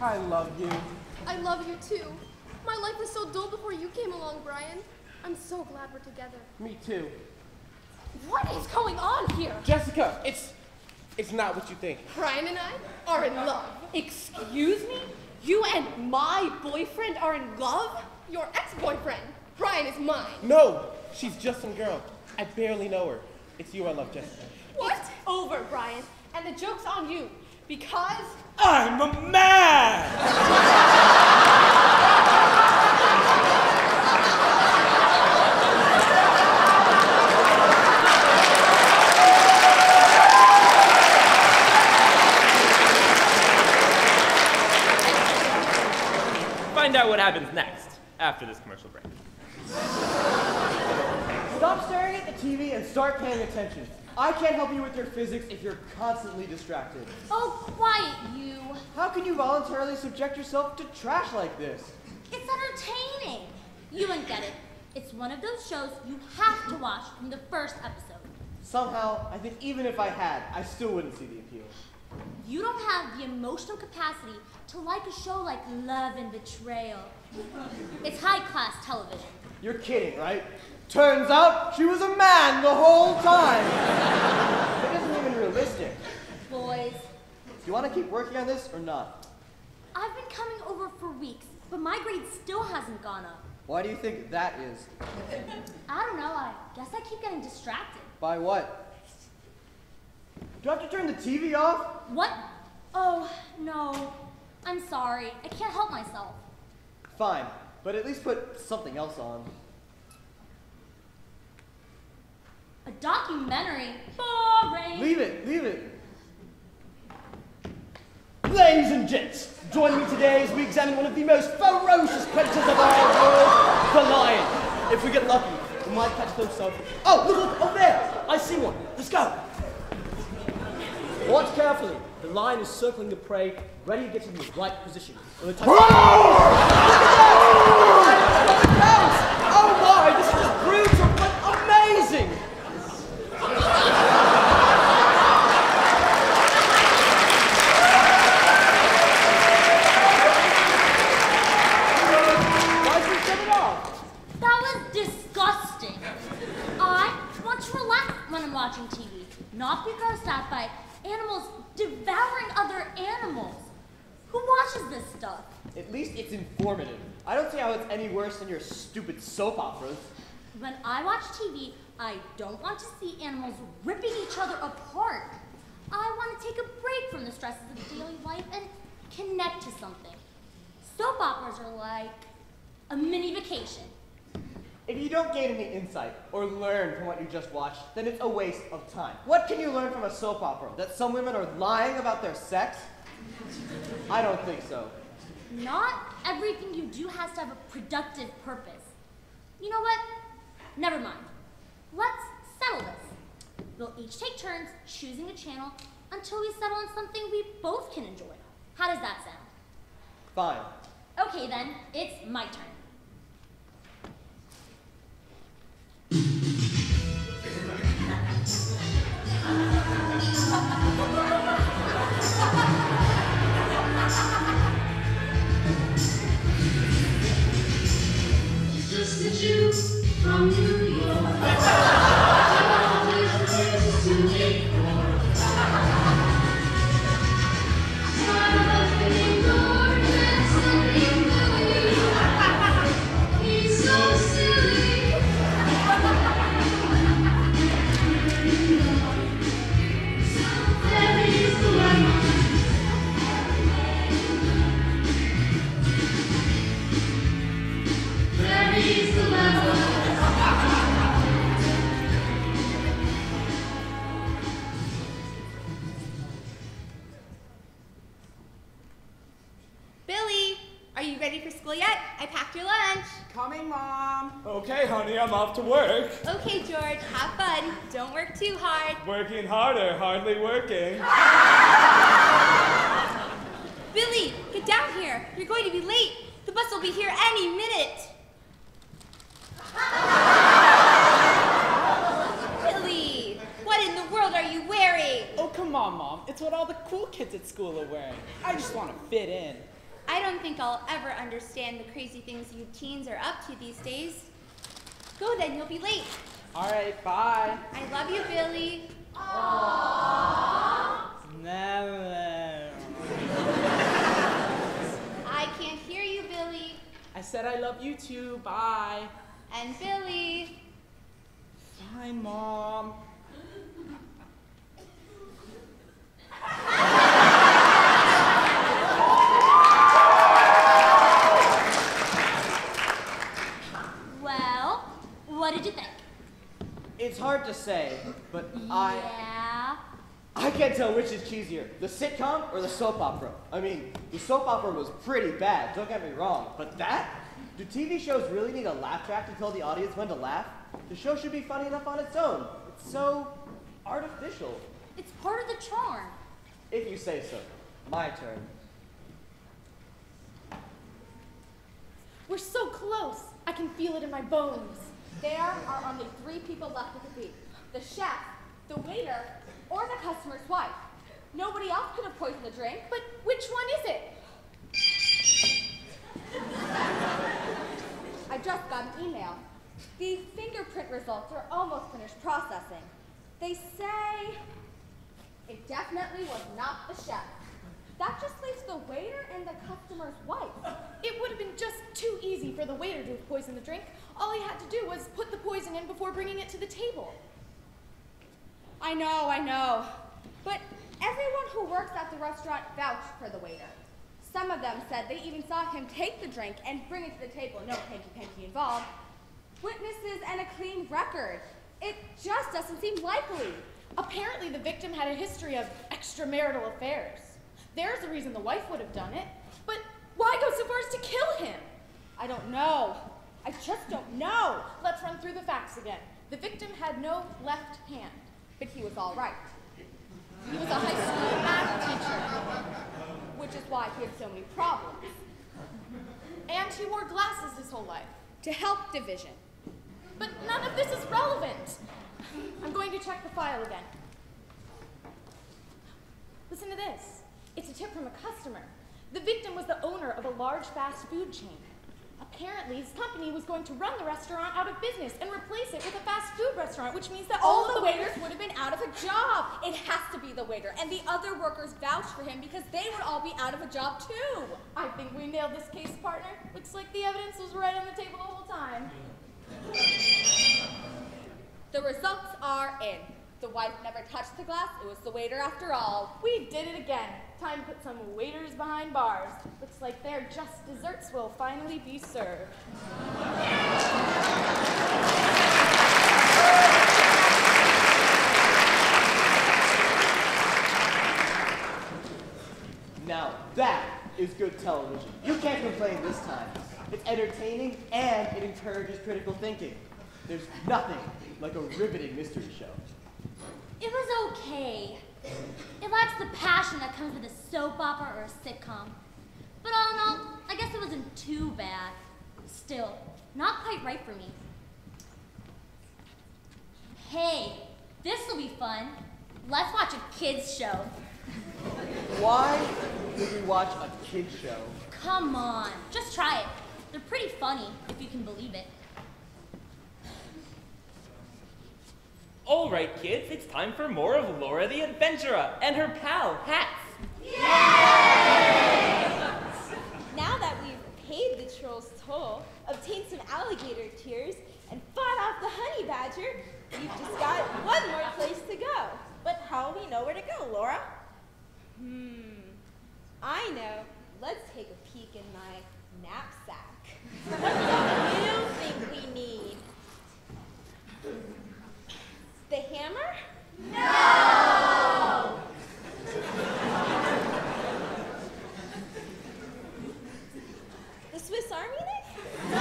I love you. I love you too. My life was so dull before you came along, Brian. I'm so glad we're together. Me too. What is going on here? Jessica, it's not what you think. Brian and I are in love. Excuse me? You and my boyfriend are in love? Your ex-boyfriend. Brian is mine. No, she's just some girl. I barely know her. It's you I love, Jessica. What? It's over, Brian. And the joke's on you. Because I'm a man! Find out what happens next after this commercial break. Stop staring at the TV and start paying attention. I can't help you with your physics if you're constantly distracted. Oh, quiet, you. How can you voluntarily subject yourself to trash like this? It's entertaining. You wouldn't get it. It's one of those shows you have to watch from the first episode. Somehow, I think even if I had, I still wouldn't see the appeal. You don't have the emotional capacity to like a show like Love and Betrayal. It's high-class television. You're kidding, right? Turns out she was a man the whole time. It isn't even realistic. Boys. Do you want to keep working on this or not? I've been coming over for weeks, but my grade still hasn't gone up. Why do you think that is? I don't know. I guess I keep getting distracted. By what? Do I have to turn the TV off? What? Oh, no. I'm sorry. I can't help myself. Fine, but at least put something else on. A documentary? Boring. Leave it, leave it. Ladies and gents, join me today as we examine one of the most ferocious predators of our world, the lion. If we get lucky, we might catch those some. Oh, look, over there! I see one. Let's go. Watch carefully. The lion is circling the prey, ready to get in the right position. Look at oh my, this is just brutal, but amazing! Why'd you shut it off? That was disgusting. I want to relax when I'm watching TV, not be grossed out by animals devouring other animals. Who watches this stuff? At least it's informative. I don't see how it's any worse than your stupid soap operas. When I watch TV, I don't want to see animals ripping each other apart. I want to take a break from the stresses of daily life and connect to something. Soap operas are like a mini vacation. If you don't gain any insight or learn from what you just watched, then it's a waste of time. What can you learn from a soap opera? That some women are lying about their sex? I don't think so. Not everything you do has to have a productive purpose. You know what? Never mind. Let's settle this. We'll each take turns choosing a channel until we settle on something we both can enjoy. How does that sound? Fine. Okay then, it's my turn. Just a Jew from New York. Always used to make war. Something gorgeous, something new. He's so silly. There is the lemon. There is the lemon. Billy, are you ready for school yet? I packed your lunch. Coming, Mom. Okay, honey, I'm off to work. Okay, George, have fun. Don't work too hard. Working harder, hardly working. Billy, get down here. You're going to be late. The bus will be here any minute. Billy, what in the world are you wearing? Oh, come on, Mom. It's what all the cool kids at school are wearing. I just want to fit in. I don't think I'll ever understand the crazy things you teens are up to these days. Go then, you'll be late. All right, bye. I love you, Billy. Never. I can't hear you, Billy. I said I love you too. Bye. And Billy. Fine, Mom. Well, what did you think? It's hard to say, but Yeah. I can't tell which is cheesier, the sitcom or the soap opera. I mean, the soap opera was pretty bad, don't get me wrong, but that? Do TV shows really need a laugh track to tell the audience when to laugh? The show should be funny enough on its own. It's so artificial. It's part of the charm. If you say so. My turn. We're so close. I can feel it in my bones. There are only 3 people left at the feed. The chef, the waiter, or the customer's wife. Nobody else could have poisoned the drink. But which one is it? I just got an email. The fingerprint results are almost finished processing. They say it definitely was not the chef. That just leaves the waiter and the customer's wife. It would have been just too easy for the waiter to have poisoned the drink. All he had to do was put the poison in before bringing it to the table. I know. But everyone who works at the restaurant vouched for the waiter. Some of them said they even saw him take the drink and bring it to the table. No hanky-panky involved. Witnesses and a clean record. It just doesn't seem likely. Apparently the victim had a history of extramarital affairs. There's a reason the wife would have done it. But why go so far as to kill him? I don't know. I just don't know. Let's run through the facts again. The victim had no left hand. But he was all right. He was a high school math teacher. Which is why he had so many problems. And he wore glasses his whole life. To help division. But none of this is relevant. I'm going to check the file again. Listen to this. It's a tip from a customer. The victim was the owner of a large fast food chain. Apparently, his company was going to run the restaurant out of business and replace it with a fast food restaurant, which means that all of the waiters would have been out of a job. It has to be the waiter. And the other workers vouched for him because they would all be out of a job too. I think we nailed this case, partner. Looks like the evidence was right on the table the whole time. The results are in. The wife never touched the glass. It was the waiter after all. We did it again. Time to put some waiters behind bars. Looks like their just desserts will finally be served. Now that is good television. You can't complain this time. It's entertaining and it encourages critical thinking. There's nothing like a riveting mystery show. It was okay. It lacks the passion that comes with a soap opera or a sitcom. But all in all, I guess it wasn't too bad. Still, not quite right for me. Hey, this'll be fun. Let's watch a kids show. Why would we watch a kid's show? Come on, just try it. They're pretty funny, if you can believe it. All right, kids, it's time for more of Laura the Adventura and her pal, Hats. Yay! Now that we've paid the troll's toll, obtained some alligator tears, and fought off the honey badger, we've just got one more place to go. But how will we know where to go, Laura? I know. Let's take a peek in my knapsack. What do you think we need? The hammer? No! The Swiss Army knife? No!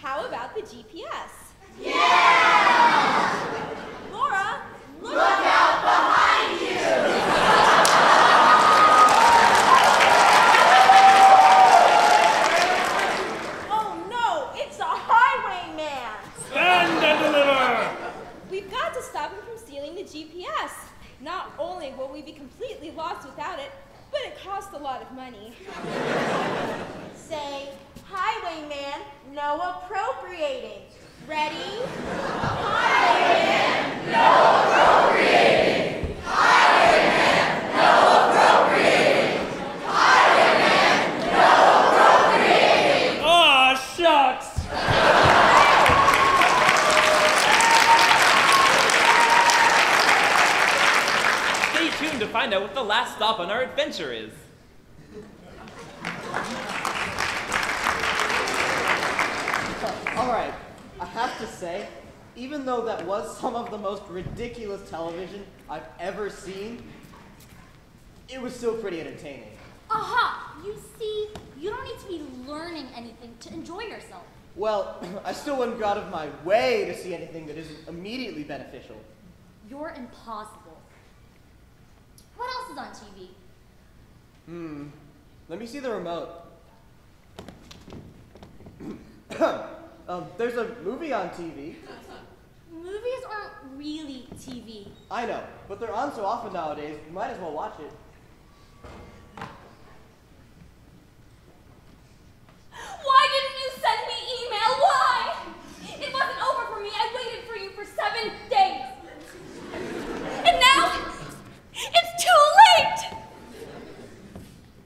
How about the GPS? Yeah! Laura, look out behind you! Oh no, it's a highwayman! Stand and deliver! We've got to stop him from stealing the GPS. Not only will we be completely a lot of money. Say, highwayman, no appropriating. Ready? Highwayman, no appropriating. Highwayman, no appropriating. Highwayman, no appropriating. Aw, shucks! Stay tuned to find out what the last stop on our adventure is. All right, I have to say, even though that was some of the most ridiculous television I've ever seen, it was still pretty entertaining. Aha! You see, you don't need to be learning anything to enjoy yourself. Well, I still wouldn't go out of my way to see anything that isn't immediately beneficial. You're impossible. What else is on TV? Let me see the remote. There's a movie on TV. Movies aren't really TV. I know, but they're on so often nowadays, you might as well watch it. Why didn't you send me email? Why? It wasn't over for me. I waited for you for 7 days. And now, it's too late.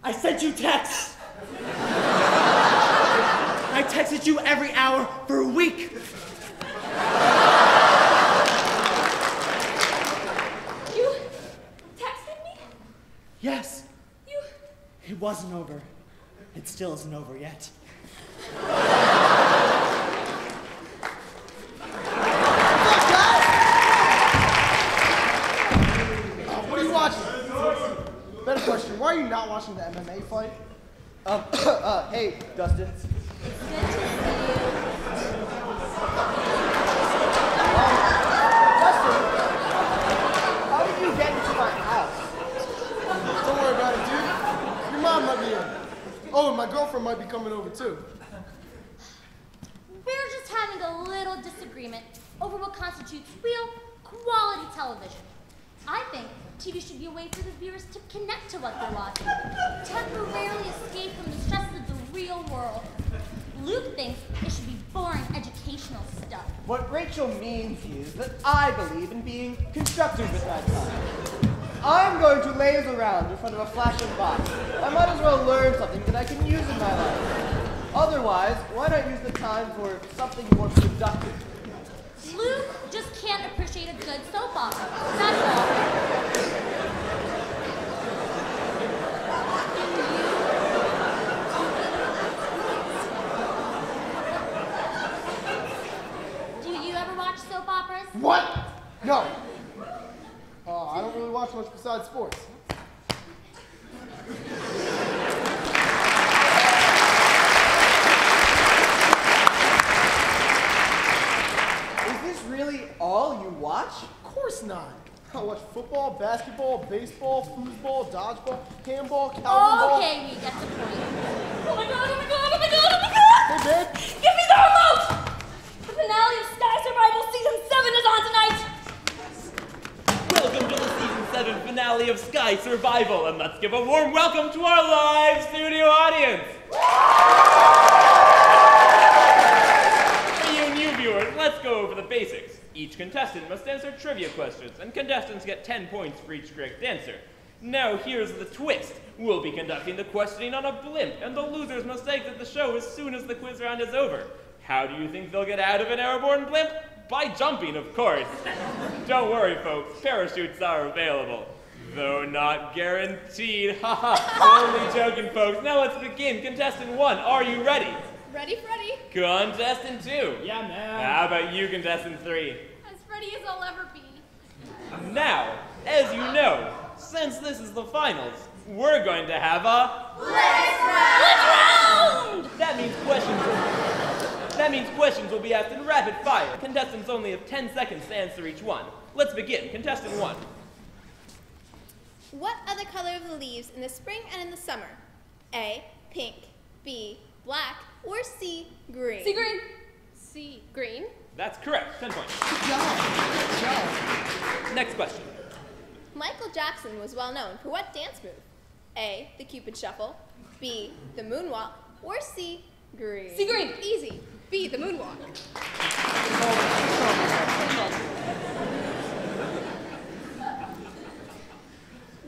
I sent you texts. I texted you every hour for a week. You texted me? Yes. It wasn't over. It still isn't over yet. What are you watching? Better question, why are you not watching the MMA fight? Hey, Dustin. Dustin, how did you get into my house? Don't worry about it, dude. Your mom might be in. Oh, and my girlfriend might be coming over too. We're just having a little disagreement over what constitutes real, quality television. I think TV should be a way for the viewers to connect to what they're watching, temporarily escape from the stresses of the real world. Luke thinks it should be boring educational stuff. What Rachel means is that I believe in being constructive with my time. I'm going to laze around in front of a flashing box. I might as well learn something that I can use in my life. Otherwise, why not use the time for something more productive? Luke just can't appreciate a good soap opera. That's all. Do you ever watch soap operas? What? No. I don't really watch much besides sports. Is this really all you watch? Of course not. I watch football, basketball, baseball, foosball, dodgeball, handball, cowball. Okay, we get the point. Oh my god, oh my god, oh my god, oh my god! Hey, babe. Give me the remote! The finale of Sky Survival Season 7 is on tonight! Welcome to the Season 7 finale of Sky Survival, and let's give a warm welcome to our live studio audience! For you new viewers, let's go over the basics. Each contestant must answer trivia questions, and contestants get 10 points for each correct answer. Now here's the twist. We'll be conducting the questioning on a blimp, and the losers must exit the show as soon as the quiz round is over. How do you think they'll get out of an airborne blimp? By jumping, of course. Don't worry, folks. Parachutes are available. Though not guaranteed. Haha. Only joking, folks. Now let's begin. Contestant 1, are you ready? Ready, Freddy? Contestant 2. Yeah, man. How about you, contestant 3? As ready as I'll ever be. Now, as you know, since this is the finals, we're going to have a Let's round! That means questions will be asked in rapid fire. Contestants only have 10 seconds to answer each one. Let's begin. Contestant 1. What are the color of the leaves in the spring and in the summer? A, pink, B, black, or C, green? C, green. C, green. That's correct. 10 points. Good job. Good job. Next question. Michael Jackson was well known for what dance move? A, the Cupid Shuffle, B, the Moonwalk, or C, green? C, green. Easy. B, the moonwalk.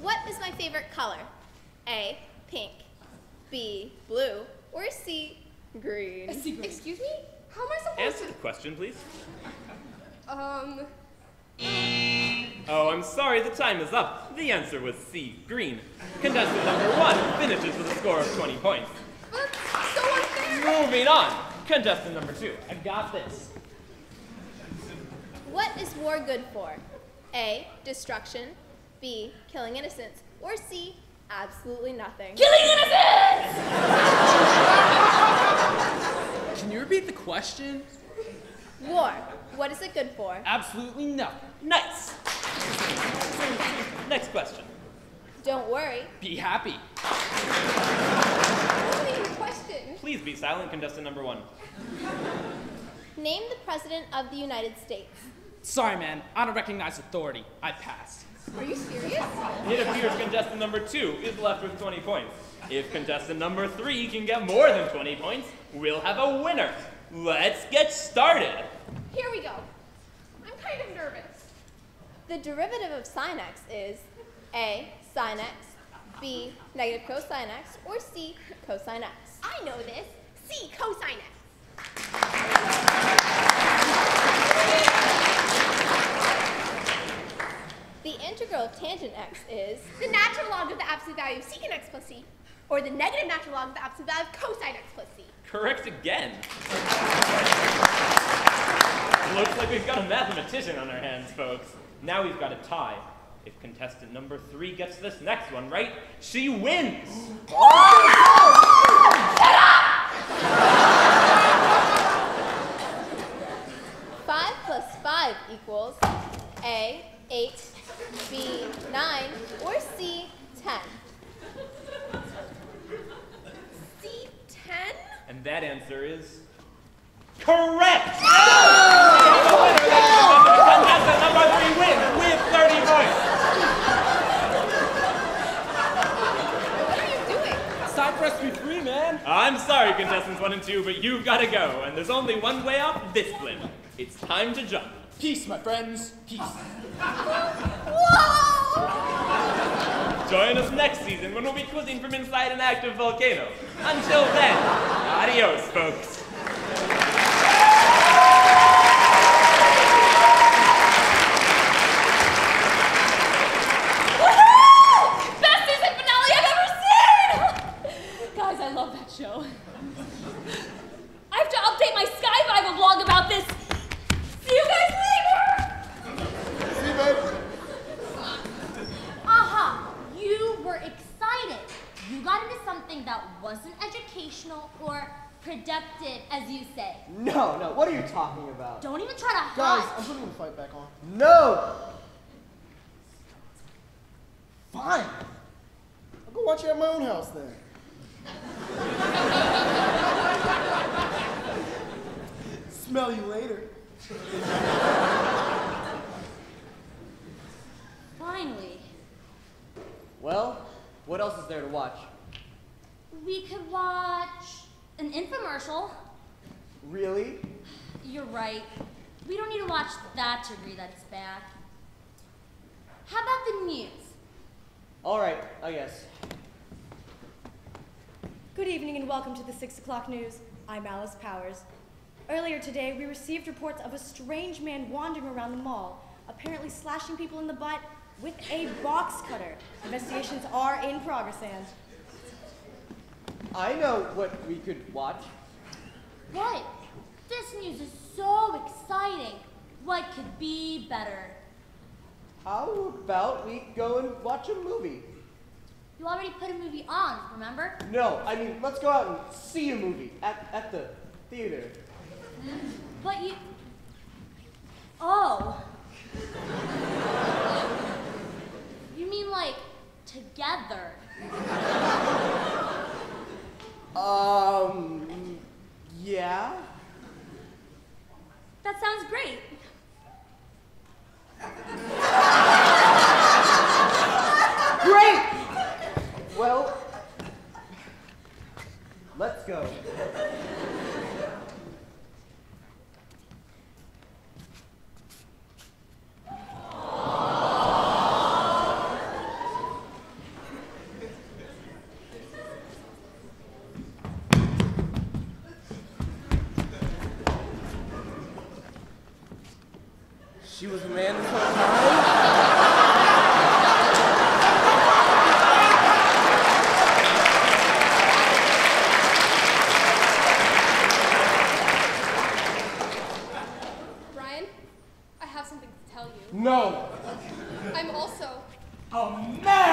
What is my favorite color? A, pink, B, blue, or C, green? C, green. Excuse me? How am I supposed Answer the question, please. to... Oh, I'm sorry, the time is up. The answer was C, green. Contestant number 1 finishes with a score of 20 points. That's so unfair. Moving on. Contestant number 2. I got this. What is war good for? A, destruction, B, killing innocents, or C, absolutely nothing? Killing innocents! Can you repeat the question? War, what is it good for? Absolutely nothing. Nice. Next question. Don't worry. Be happy. What is your question? Please be silent, contestant number 1. Name the President of the United States. Sorry, man. I don't recognize authority. I passed. Are you serious? It appears contestant number 2 is left with 20 points. If contestant number 3 can get more than 20 points, we'll have a winner. Let's get started. Here we go. I'm kind of nervous. The derivative of sin x is A, sin x, B, negative cosine x, or C, cosine x. I know this. C, cosine x. The integral of tangent x is The natural log of the absolute value of secant x plus c, or the negative natural log of the absolute value of cosine x plus c. Correct again. Looks like we've got a mathematician on our hands, folks. Now we've got a tie. If contestant number 3 gets this next one right, she wins! Shut up! 5 plus 5 equals A, 8, B, 9, or C, 10. C, 10? And that answer is correct! Contestant number 3 wins with 30 points! What are you doing? It's time for us to be free, man. I'm sorry, contestants 1 and 2, but you've got to go, and there's only one way off this blimp. It's time to jump. Peace, my friends. Peace. Whoa! Join us next season when we'll be quizzing from inside an active volcano. Until then, adios, folks. Best season finale I've ever seen! Guys, I love that show. I have to update my Sky Bible blog about this. See you guys later! See, babe? Aha! You were excited. You got into something that wasn't educational or productive, as you say. No, what are you talking about? Don't even try to Guys, hide. I'm putting the fight back on. No! Fine. I'll go watch it at my own house then. Smell you later. Finally, Well, what else is there to watch? we could watch an infomercial. Really? You're right. We don't need to watch that to agree that it's bad. How about the news? All right, I guess. Good evening and welcome to the 6 o'clock news. I'm Alice Powers. Earlier today, we received reports of a strange man wandering around the mall, apparently slashing people in the butt with a box cutter. Investigations are in progress, Anne. I know what we could watch. What? This news is so exciting. What could be better? How about we go and watch a movie? You already put a movie on, remember? No, I mean, let's go out and see a movie at the theater. But you... Oh. You mean like together? Yeah? That sounds great. Great! Well, go. She was a man this whole time? Brian, I have something to tell you. No. I'm also a man!